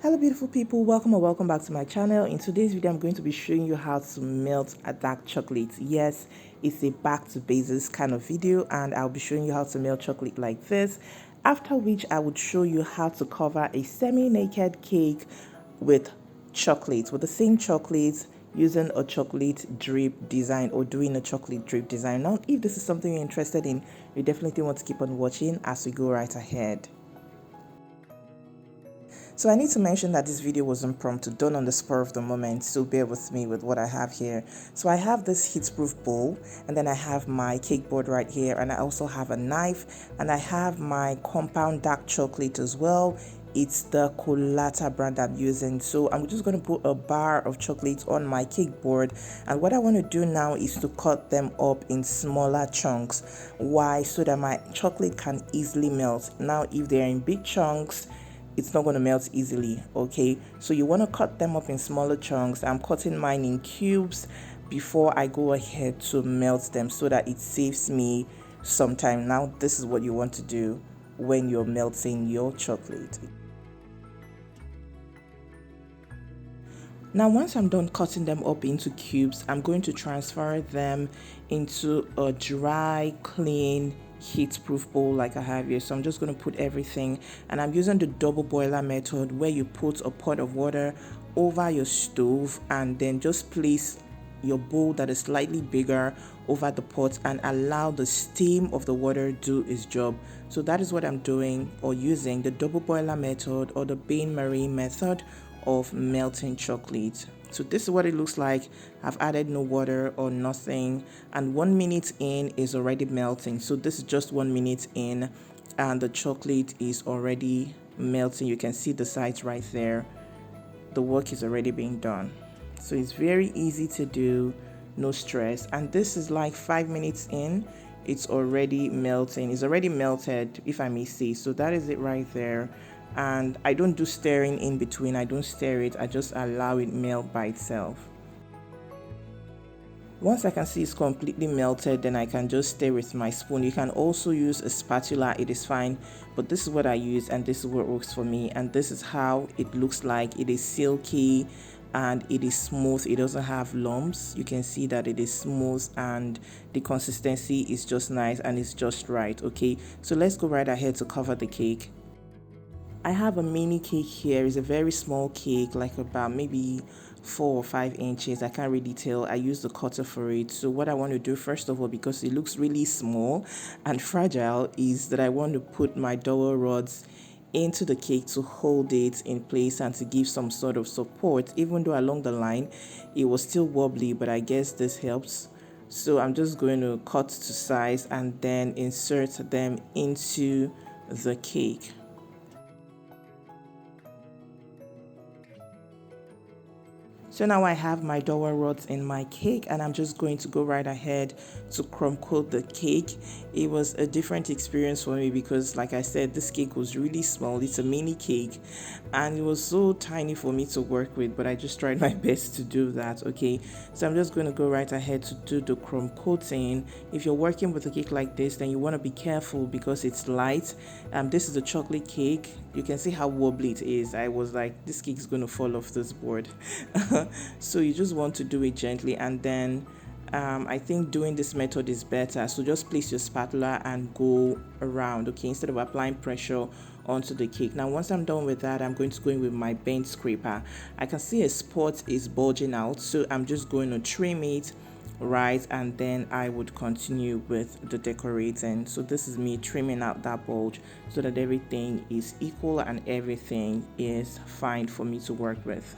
Hello beautiful people, welcome or welcome back to my channel. In today's video I'm going to be showing you how to melt a dark chocolate. Yes, it's a back to basics kind of video and I'll be showing you how to melt chocolate like this, after which I would show you how to cover a semi-naked cake with chocolate, with the same chocolate, using a chocolate drip design or doing a chocolate drip design. Now if this is something you're interested in, you definitely want to keep on watching as we go right ahead. So I need to mention that this video was impromptu, done on the spur of the moment, so bear with me with what I have here. So I have this heat-proof bowl, and then I have my cake board right here, and I also have a knife, and I have my compound dark chocolate as well. It's the Colata brand I'm using. So I'm just going to put a bar of chocolate on my cake board, and what I want to do now is to cut them up in smaller chunks. Why? So that my chocolate can easily melt. Now if they're in big chunks, it's not going to melt easily. Okay, so you want to cut them up in smaller chunks. I'm cutting mine in cubes before I go ahead to melt them so that it saves me some time. Now this is what you want to do when you're melting your chocolate. Now once I'm done cutting them up into cubes, I'm going to transfer them into a dry, clean, heat-proof bowl like I have here. So I'm just going to put everything, and I'm using the double boiler method where you put a pot of water over your stove and then just place your bowl that is slightly bigger over the pot and allow the steam of the water do its job. So that is what I'm doing, or using the double boiler method or the bain-marie method of melting chocolate. So this is what it looks like. I've added no water or nothing, and 1 minute in is already melting. So this is just 1 minute in and the chocolate is already melting. You can see the sides right there. The work is already being done. So it's very easy to do, no stress. And this is like 5 minutes in, it's already melting. It's already melted, if I may say. So that is it right there. And I don't do stirring in between. I don't stir it, I just allow it melt by itself. Once I can see it's completely melted, then I can just stir with my spoon. You can also use a spatula, it is fine, but this is what I use and this is what works for me. And this is how it looks like. It is silky and it is smooth. It doesn't have lumps. You can see that it is smooth and the consistency is just nice and it's just right. Okay, so let's go right ahead to cover the cake. I have a mini cake here. It's a very small cake, like about maybe 4 or 5 inches. I can't really tell. I use the cutter for it. So what I want to do first of all, because it looks really small and fragile, is that I want to put my dowel rods into the cake to hold it in place and to give some sort of support. Even though along the line it was still wobbly, but I guess this helps. So I'm just going to cut to size and then insert them into the cake. So now I have my dowel rods in my cake and I'm just going to go right ahead to crumb coat the cake. It was a different experience for me because, like I said, this cake was really small. It's a mini cake and it was so tiny for me to work with, but I just tried my best to do that. Okay, so I'm just going to go right ahead to do the crumb coating. If you're working with a cake like this, then you want to be careful because it's light. This is a chocolate cake. You can see how wobbly it is. I was like, this cake is going to fall off this board. So you just want to do it gently, and then I think doing this method is better. So just place your spatula and go around, okay, instead of applying pressure onto the cake. Now once I'm done with that, I'm going to go in with my bent scraper. I can see a spot is bulging out, so I'm just going to trim it right, and then I would continue with the decorating. So this is me trimming out that bulge so that everything is equal and everything is fine for me to work with.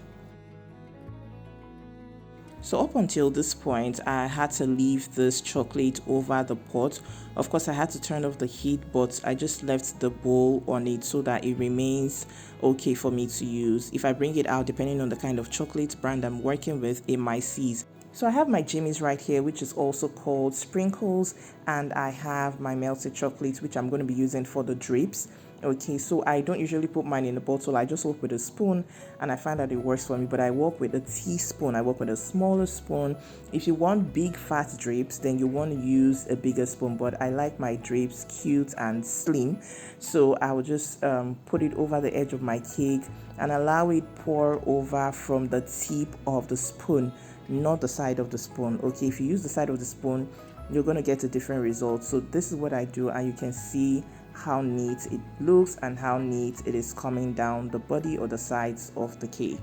So up until this point, I had to leave this chocolate over the pot. Of course, I had to turn off the heat, but I just left the bowl on it so that it remains okay for me to use. If I bring it out, depending on the kind of chocolate brand I'm working with, it might seize. So I have my Jimmy's right here, which is also called sprinkles, and I have my melted chocolate, which I'm going to be using for the drips. Okay, so I don't usually put mine in a bottle. I just work with a spoon, and I find that it works for me. But I work with a teaspoon. I work with a smaller spoon. If you want big fat drapes, then you want to use a bigger spoon. But I like my drapes cute and slim, so I will just put it over the edge of my cake and allow it pour over from the tip of the spoon, not the side of the spoon. Okay, if you use the side of the spoon, you're going to get a different result. So this is what I do, and you can see how neat it looks and how neat it is coming down the body or the sides of the cake.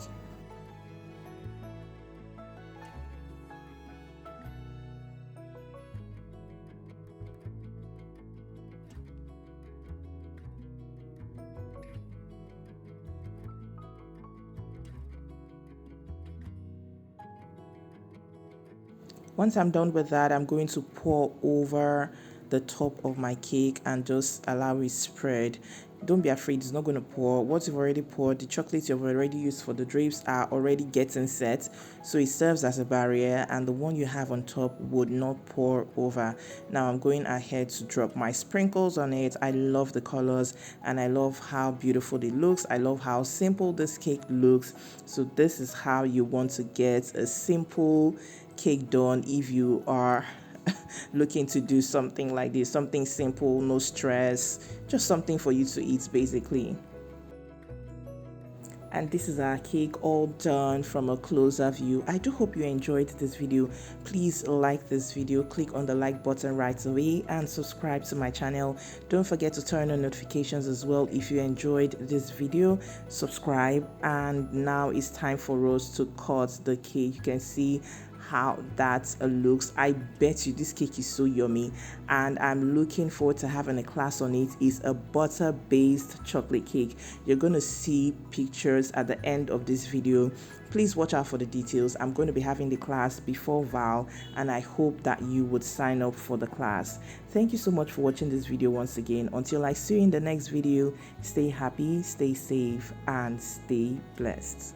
Once I'm done with that, I'm going to pour over the top of my cake and just allow it spread. Don't be afraid, it's not going to pour. What you've already poured, the chocolates you've already used for the drapes are already getting set, so it serves as a barrier, and the one you have on top would not pour over. Now I'm going ahead to drop my sprinkles on it. I love the colors and I love how beautiful it looks. I love how simple this cake looks. So this is how you want to get a simple cake done if you are looking to do something like this, something simple, no stress, just something for you to eat basically. And this is our cake all done from a closer view. I do hope you enjoyed this video. Please like this video, click on the like button right away, and subscribe to my channel. Don't forget to turn on notifications as well if you enjoyed this video. Subscribe, and now it's time for us to cut the cake. You can see how that looks. I bet you this cake is so yummy, and I'm looking forward to having a class on it. It's a butter based chocolate cake. You're going to see pictures at the end of this video. Please watch out for the details. I'm going to be having the class before Val, and I hope that you would sign up for the class. Thank you so much for watching this video once again. Until I see you in the next video, stay happy, stay safe, and stay blessed.